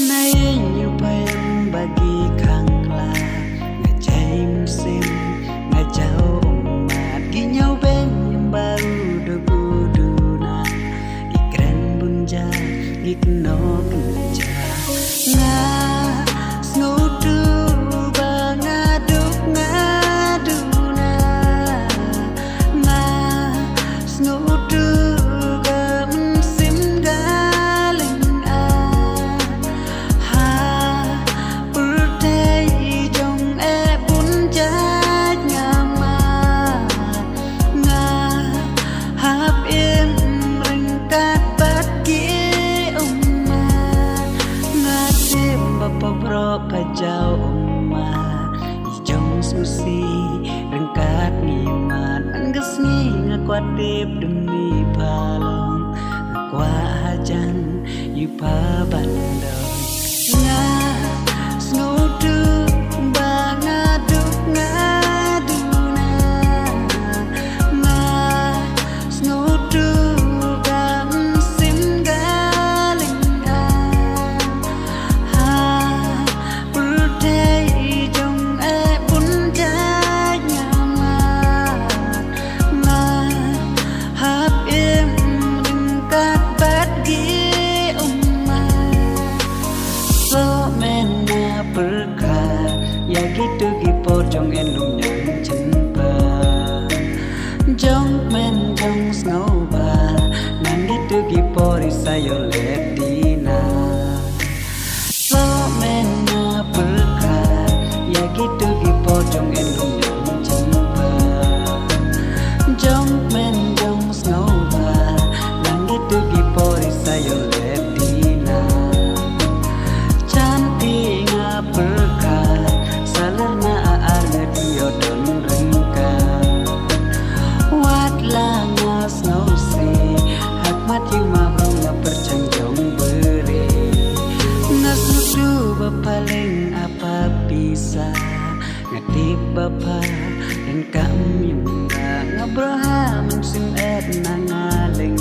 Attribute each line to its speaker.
Speaker 1: nay nhiều phim bagi khangla ngajai musim ngajau umat ginyau ben baru duguduna ikren bunja ikno kenja nga snutu bangaduk ngaduna nga snutu kajau umat ijong susi rengkat ngimat anggesni ngakwatip demi palong ngakwajan yupa bandong nga snudu bangaduk ngaduna nga snudu ya gitu gipo jong en lung nyang chen pa jong men jong snow ba nang gitu gipo risayo ledina so men na perka ya gitu gipo jong en lung nyang chen pa jong men jong snow ba nang gitu gipo risayo ledina cantik ngapelka salana arga dio don ringka wat langa snow se hakmat yung mabrong na percanjong beri nasudu bapaling apa bisa ngatip bapa dan kami ngabraha musim et nangaling